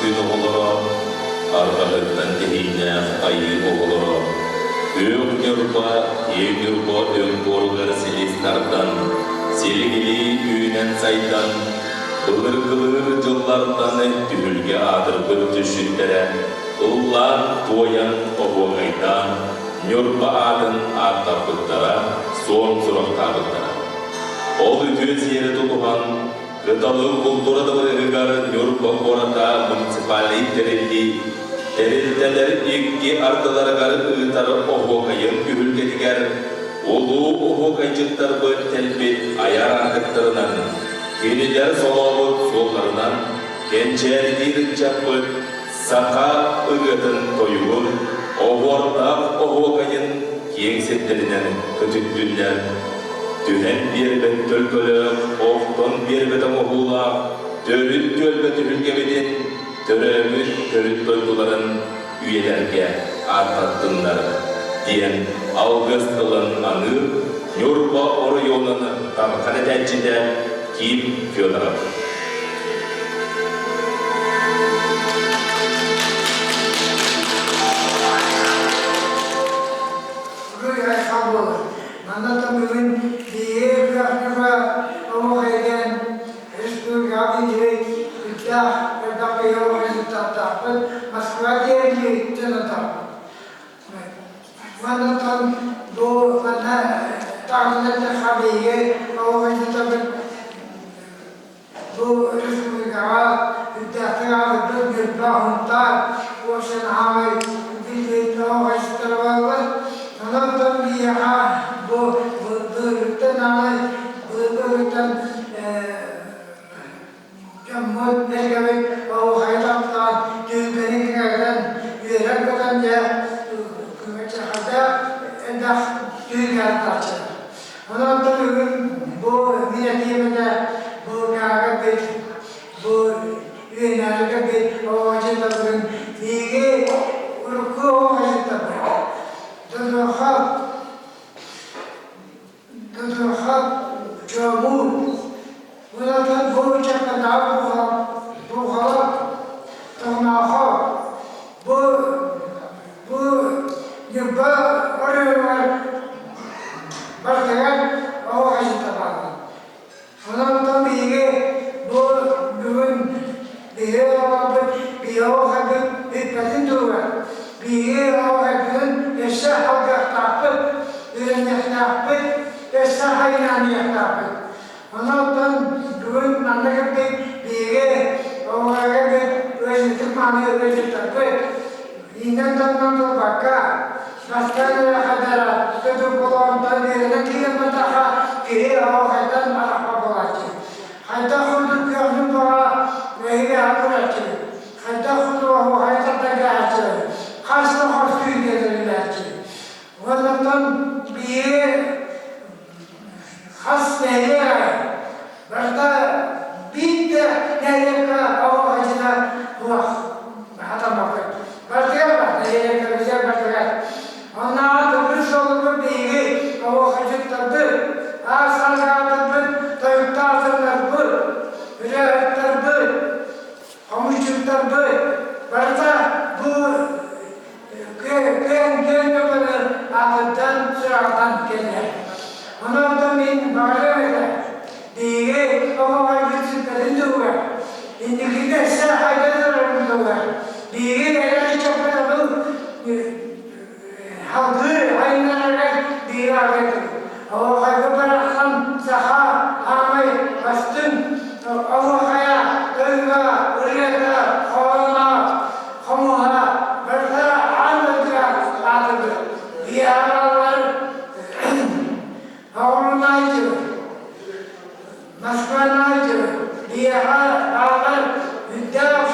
gün oğuloro, arkalıktan tehine ayı oğuloro. Ök yorba, ev yorba, ön borgar selistardan, seligili üyünen saydan, kılır yıllardan tühülge adır bir düşündere, ıllan toyan oğaydan, yorba adın atapıttara, son suraktabıttara. Ol ötüz yeri tuluhan, gıdalı kulturada bir ıgarın yorba orada municipali terildeler ilki arkalara garip ıgıtarı oğayın kühülgediger, olu oğaycıktar bu telbet ayar argıtlarından, keniler solavut sollarından, kençer dirin çapıt, saka ıgıtın toyuğun, oğordak oğayın kengsetlerinden kötüttünler, tühen bir ben tölkölü, ofton bir betam oğula, törüt tölbeti hülgemedin, törüt tölkülerin üyelerge artattınlar, diyen August'ın anı, Yorba oru yolunu tamkan edecinde Kim Fyodorov. Dia akan tidak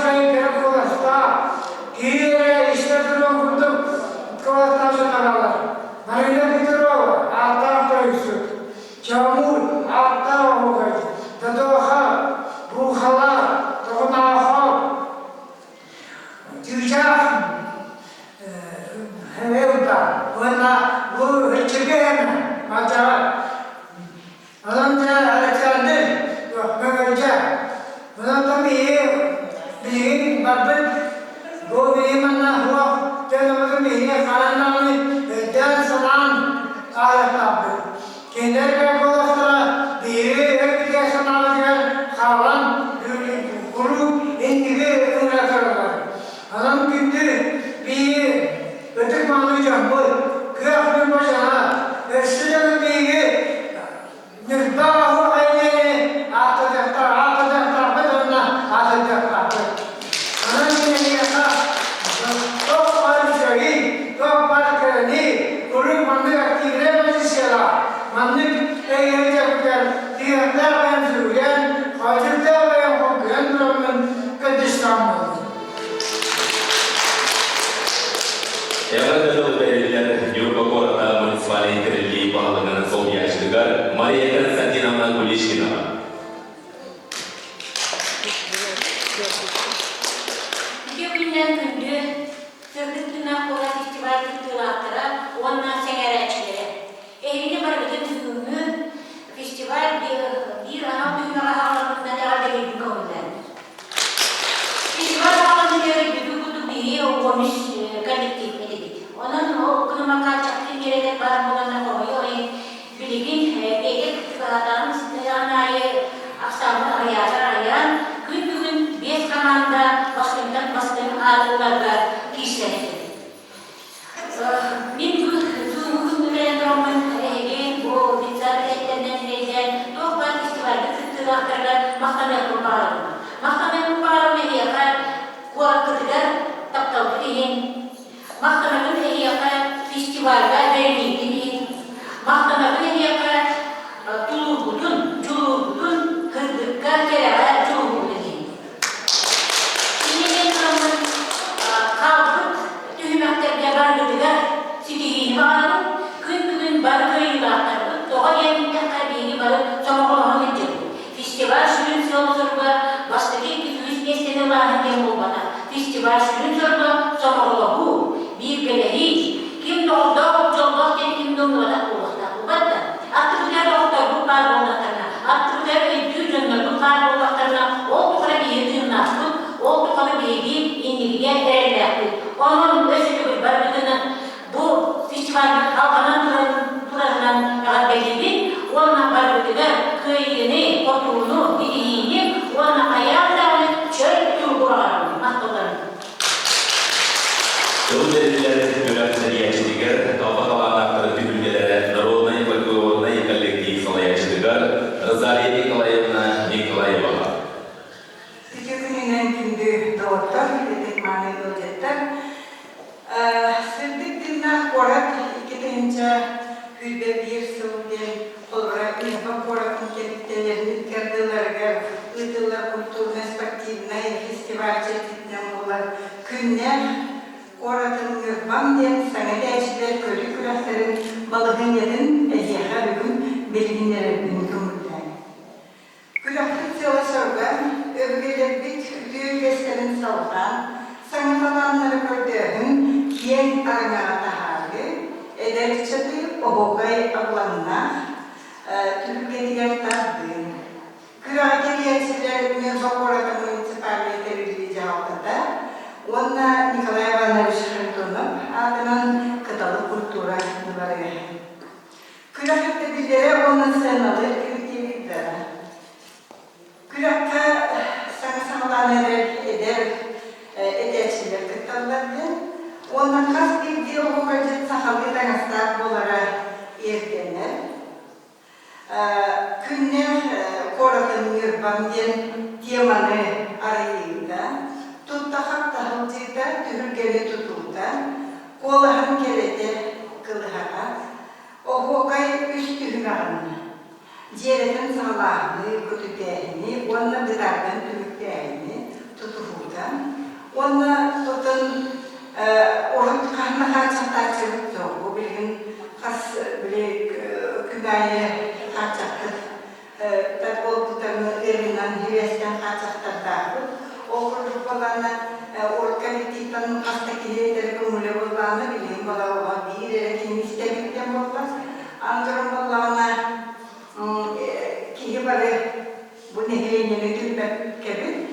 Bu nehirlerini tülbet gibi,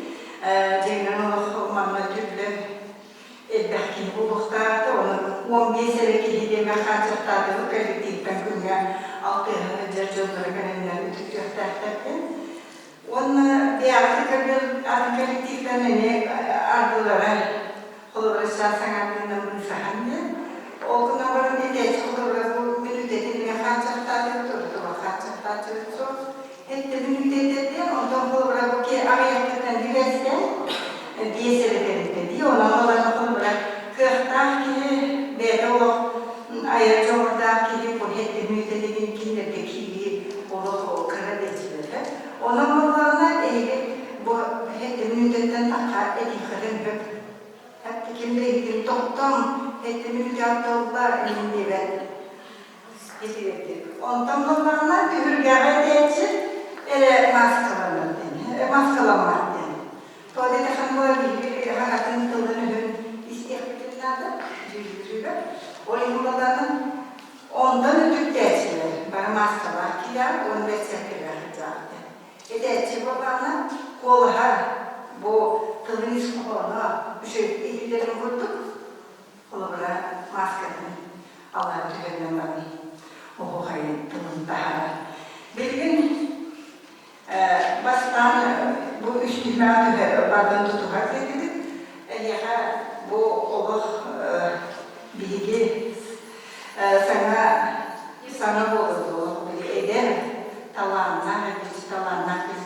ceylan 15 sene gidip kaçırtadı kolektiften günge altı jörjörleri kanallar ütüktörtärtäken. Onu bir artık kolektiften ne ardılara Kolorasa sangatından bir sahanda. O günlerin de çocuklar bu minütetin kaçırtadı durdu, kaçırtadı. Hep minütede ondan kolora bu ki ayaktan diverse diye sebeplerinde diyor. Onlarla kolora kırkta ki bedo ayakçorda ki bu hep minütetin kindeki o karadesileri. Onlarla bu hep minütetten takar ediklerin hatta kimde gittim toptan ettiğimiz yaptığımda elinde ben getirdim. Ondan sonra bir hürgâre deyince ele maskalanmak yani. Böyle de hanımlar bir hayatın tılını istihbaratlarda yürüyor. O yıllardan ondan ötüp deyince bana maskalar kiler, onu besletirler zaten. Deyince babana kolha bu tılını sonra ellerimi vurduk, kollara maskeden Allah'ın tükenlemeni o hayat tılın daha. Bir gün baştan bu üstüne bardan tutuğa getirdik. Bu olur bilgi sana oldu, bir eder talanlar, bir talanlar biz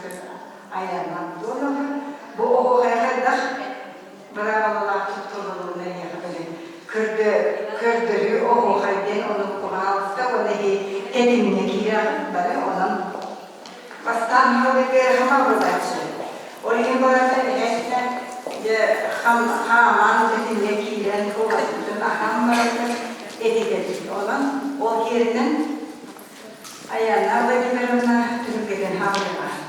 ayarlandı onu. Bu o hayatda Bravalar tutulduğunu kördürü o halde onu kulağımızda onu edimine girer böyle onun bastan haber hamar buradaki. Onun burada hepsine de haman edimine giren kovasının hammarını edildi. Onun o yerinin ayağına ve biberine tümükeden hamur var.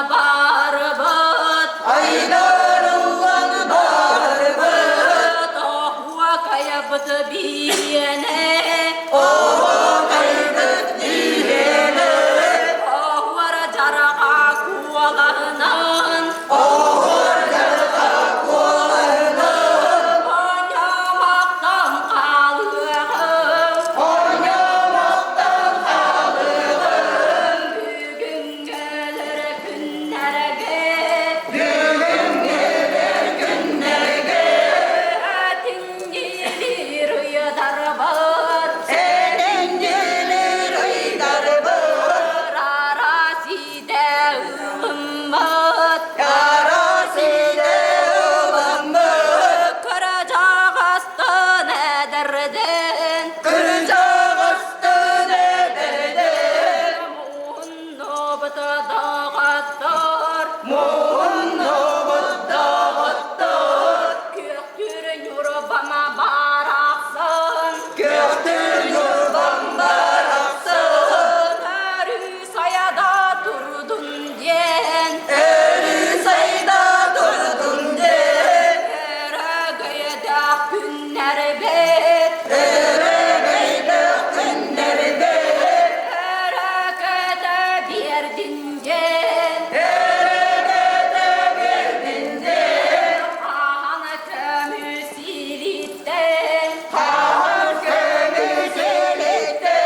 Barba kaydı biyene oho kaydık diyene, Ohvara carağa kuvalarının oho jarka kualarına, Oynamaktan kalığım oynamaktan kalığım, Bugün gelir günlerge bugün gelir günlerge, Etin gelir uyudar var senin gelir uydar var, Araside ılımbat yarasıyla ulanmak, Kıracak hasta ne derdin kıracak astı derdin, Muhun nobata dağıttır muğun nobutta hattar, Köktürün yurubama baraksın göktür yurdan baraksın, Terü sayada durdun diyen eri sayda durdun de, Ere gıyda günler bet ere geylik günlerde, Ere gıda berdin gen ere gede verdin de, Ahana kömür silitten kahır kömür selikte,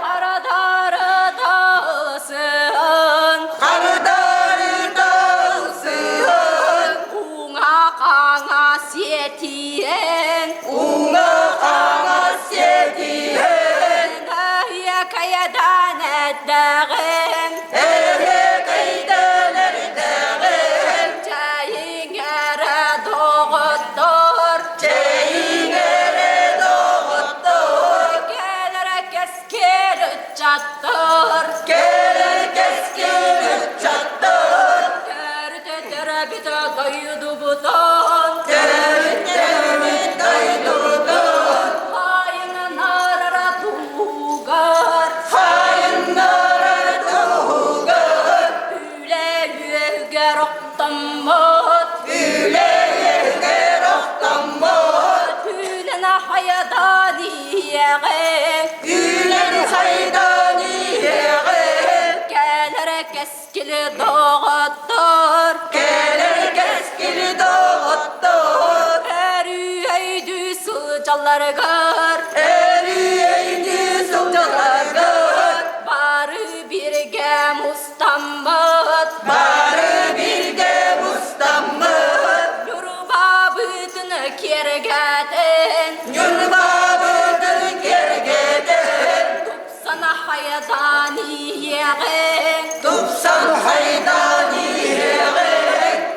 Karadarı dağısın kardarı dağılsın, Una kana setiyen una kana sediyen, Nahya kayadan eddağım ere kaydalar dağım, Çayın ere doğuttur çeyin ere doğuttur, Gelir keskir uçattır gelir keskin çattır, Tertetere bir de dayıdı buton tertemi daydurdun, Hayın narara tuğgar hayınlara tuğgar, Üle yüger oktamot üle yerger oktanmot, Üle hayadan iyeğe ülen haydaniyeğe, Gelir keskili doğuttur gelir keskin doğuttur, Her üyeydü sıcalar gör eriyeydi sultanlar, Barı birge mustambat barı bilge mustammat, Yoruba bütünü kergeden yurbabudur gergeden, Sana hayadan iyeğe tupsan haydaniyeğe,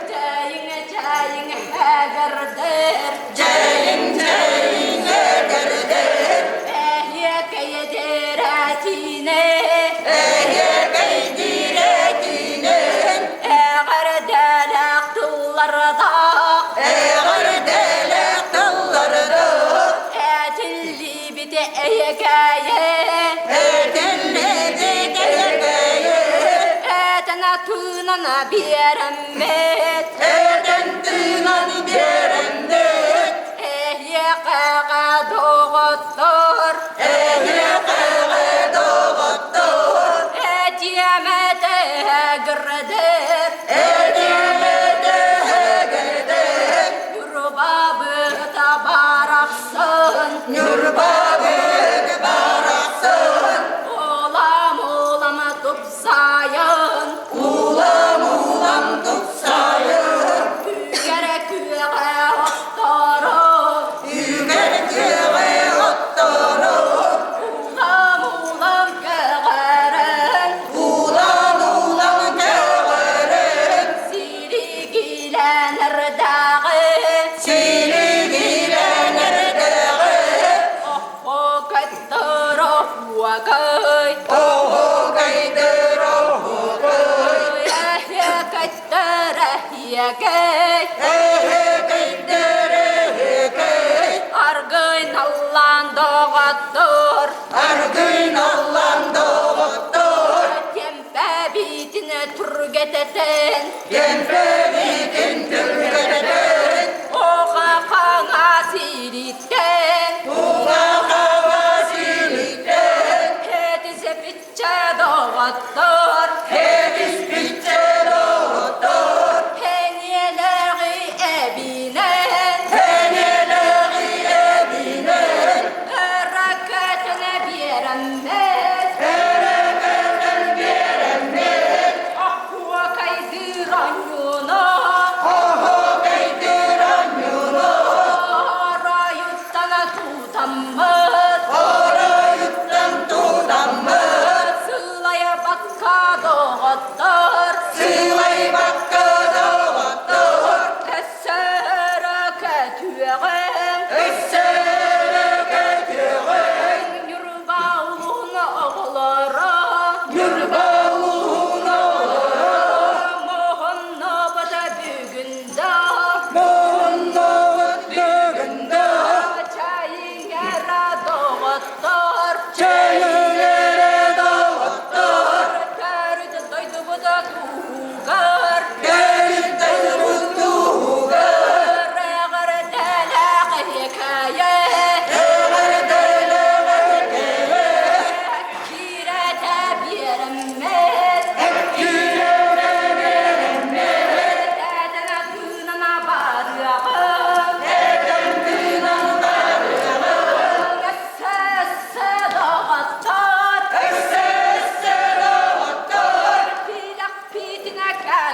Cayın hegerdir ceyin ceyin egerdir, Ehye keydir etine eğer gaydiretinin, Eğer delek tıllarda eğer delek dallarını, Etilli bite eyegeye etinli bir gelgeye, Etene tığınana biremmet eden tınan beremdet, Ehye kağa doğuttur eğer kere doğuttur, Et yemete girdir edemede hegerdir, Yurubabı da baraksın yurbabı baraksın, Olam olam tutsayan ulam ulam tutsayın, Kügere küge haftarı yüger göğe otturur, Olam olam kegeren ulam ulam göğerin, Siri gilenir dağı seni bilenir dağı, Oh kattır oh vakay oho kaydır oho kay, Ehye kattır ehye kay ehe kaydır ehe kay, Argın Allah'ın doğattur argın Allah'ın doğuttur, Tempe bitine turgeteten gempe bitin tülgeden, Oha kana siritten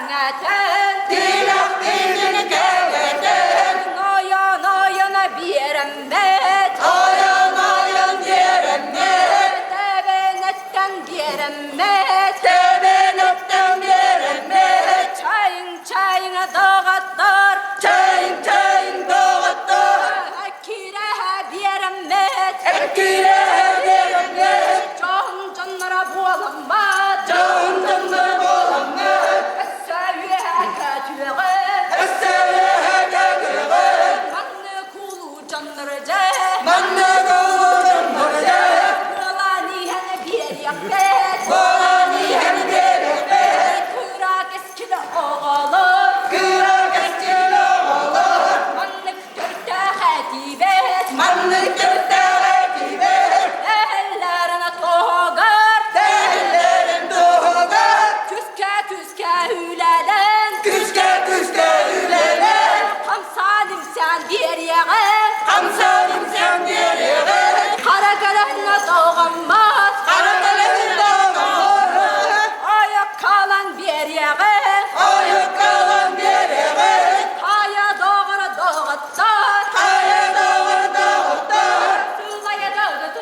kengeten Tilak bilgini keveten Noyan oyana biremmet Oyan oyan diremmet Devenetten biremmet Tebenetten diremmet Çayın doğattır Çayın çayın doğattır Kirehe biremmet Ekire diremmet Can canlara bulamaz Can canlar bolanmet Sevye kötüye Essevehe gegüven Manne kulu canlarca Manne kuvudun murca Kulani hene bir yakret Bolani hem diremmet Kurak eskide oğalım Kırak eskili olur Manlık dörtte hatibet Manlık dörtte ekibet Ellerine toğar Değerlerin doğugar Tüske hülelen Küske küske üleler Tam salim sen bir yere Kamsalim sen bir yere Kara kalanına doğanmaz Karakalın doğugar Ayak kalan bir yere Ayık kalan bir yere Haya doğru doğattar Aya doğur doğutar Sılaya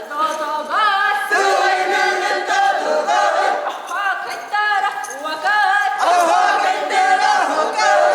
doğar Sıvayının doğugar Ha kaddara vakit Aha kendere hukar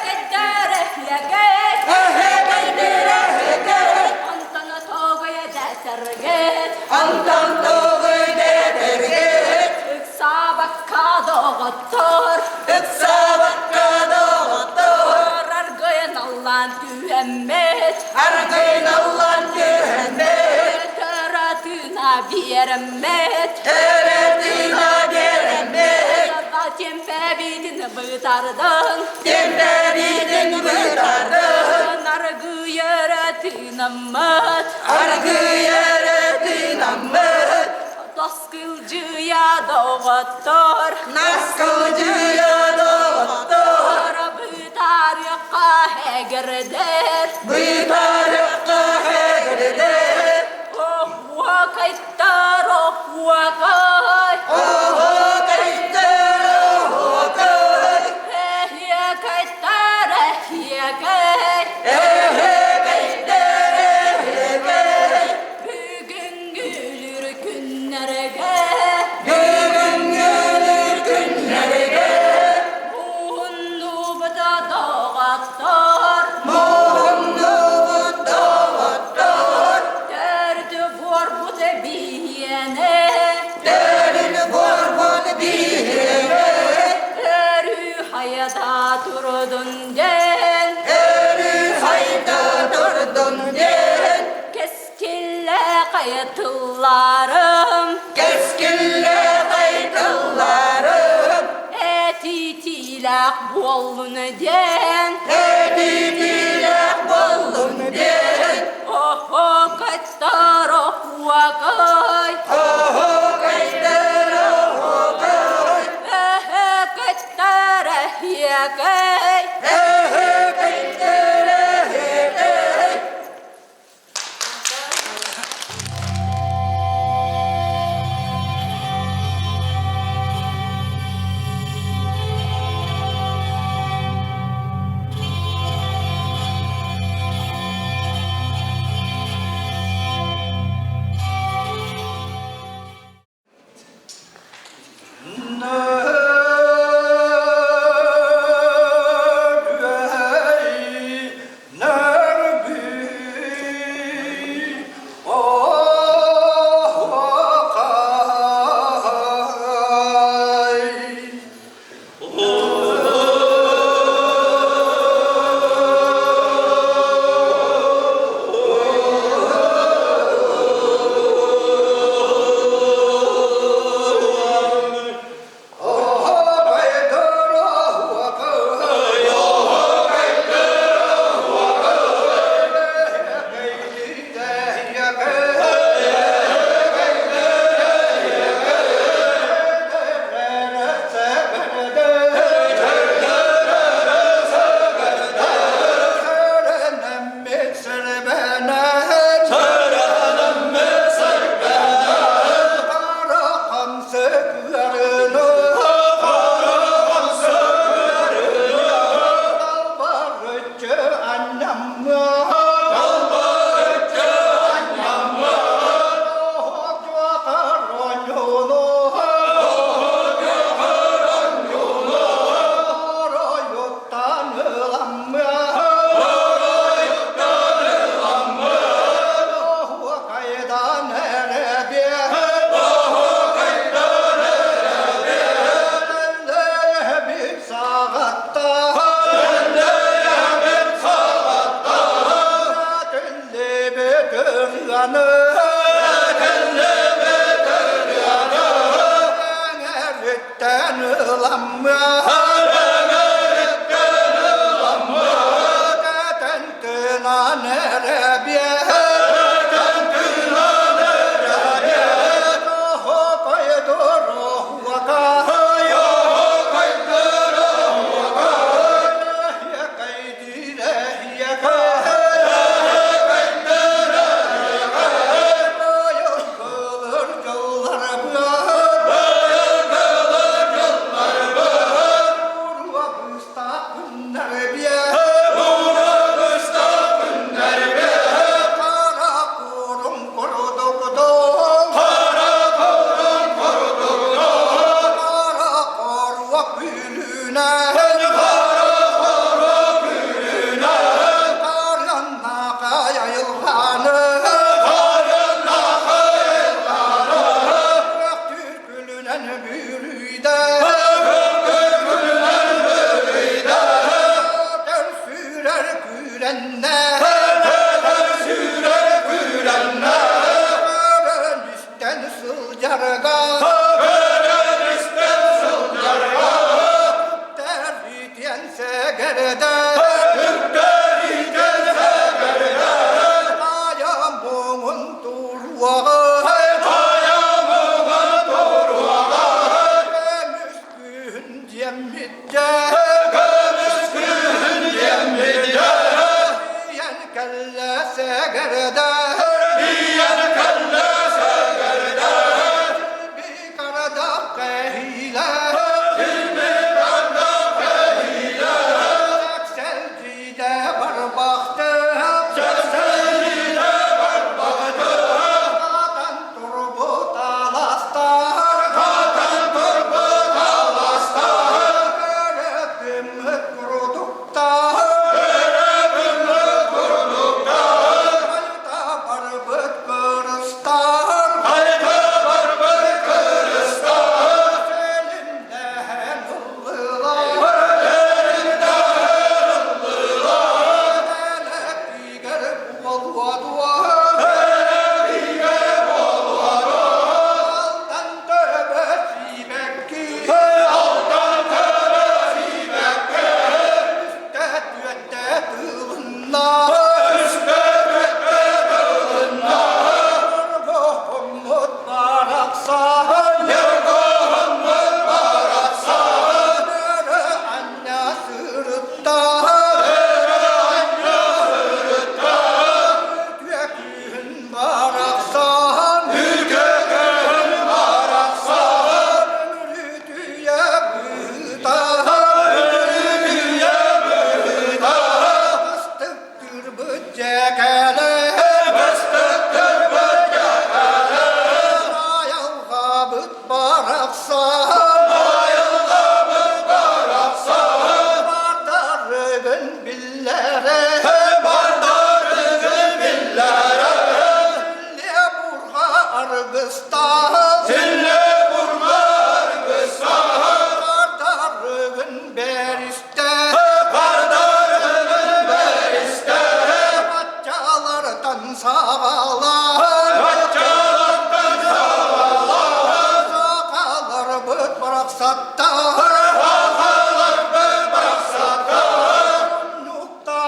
Kaddara yakit Ehe kendere hukar Antana toğaya deserget Antan doğu dedirgit Iksa bakka doğattar Iksa bakka doğutar Argıyan Allah'ın tühemmet Arkayın Allah'ın cehennet Teratına biremmet Tereddina geremet Zaten bebidini bıtardın Demleridin bıtardın Nargı yaratınammat Argı yaratın ammet Daskılcıya doğattar Naskılcıya doğutar Arabı tarika hegerder Bıtarıkka hegreder Oh vakittar oh vakay Oho kayıttar oho kay Ehye kaytar ehye kay Ehe kayıttar ehe kay Bugün gülür günlerge Gülün gülür günlerge Muhunnu bada doğattar Muhunnu doğutar Derdi var bu da biyene Derin borbun bihire Erü hayata durdun den Erü hayda durdun den Keskille kayıtlarım Keskille kayıtlarım Eti tilak bolun den Edidile bollun den Oho kaytar oh vakay Oho kayıtlar oho kay Ehe kaytar ehye kay Ehe kayıtlar ehe kay Nukta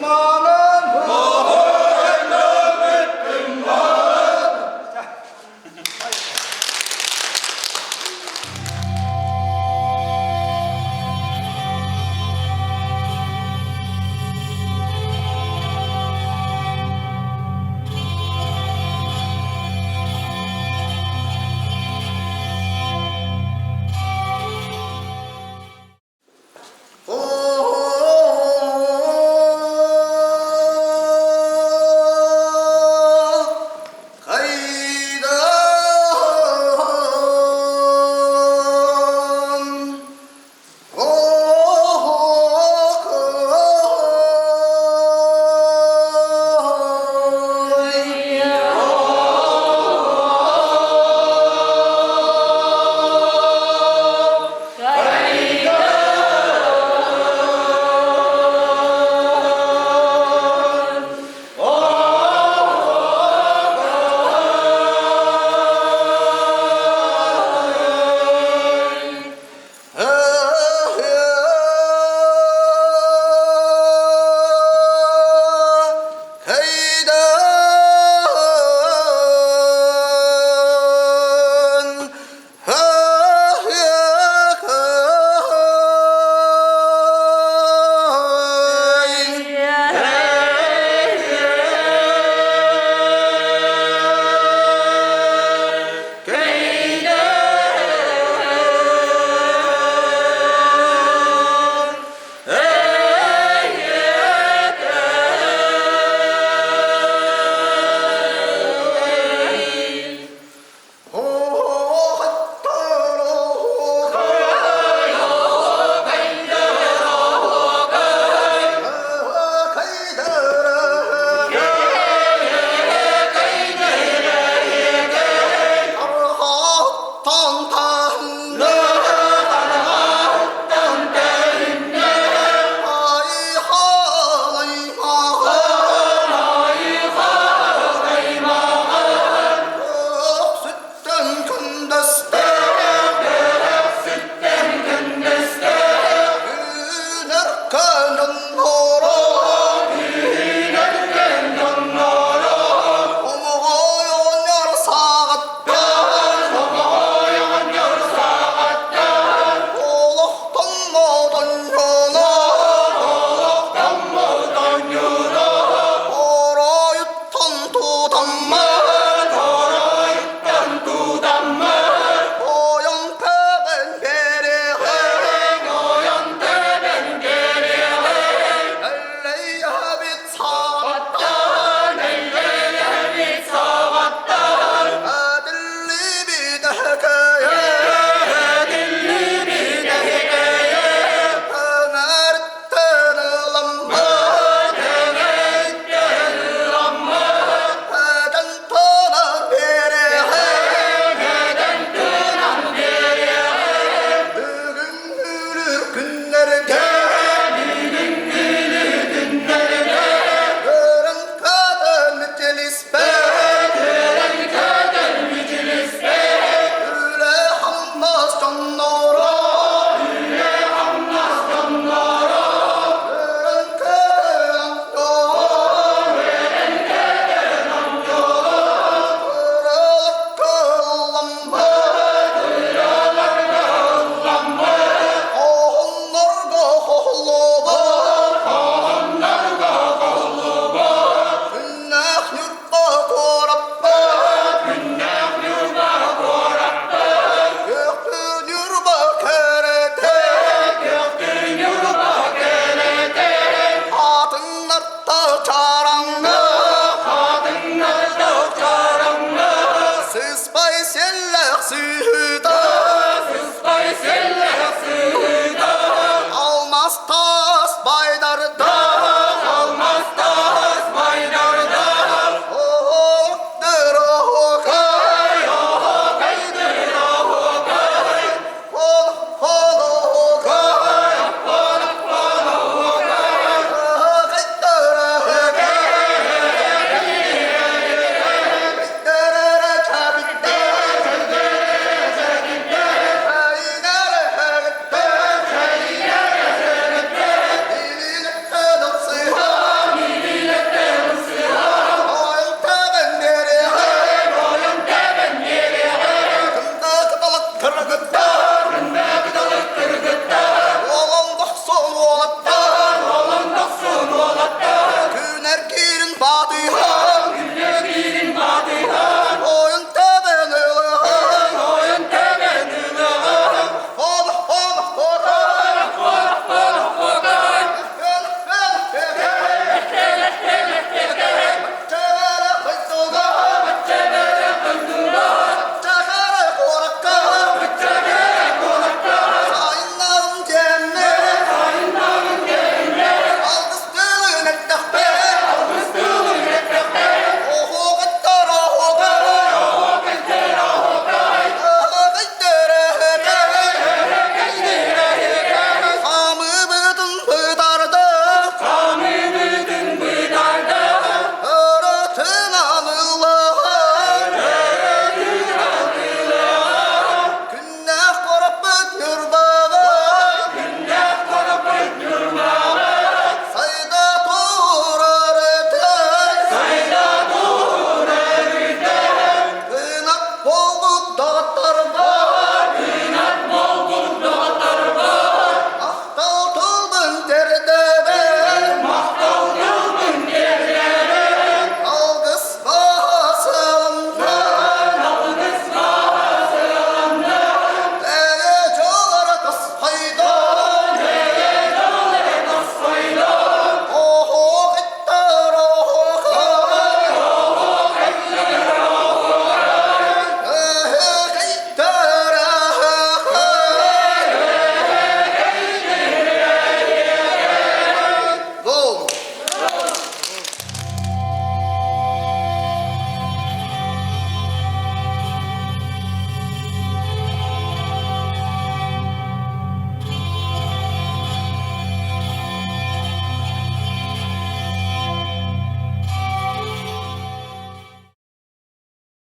Ма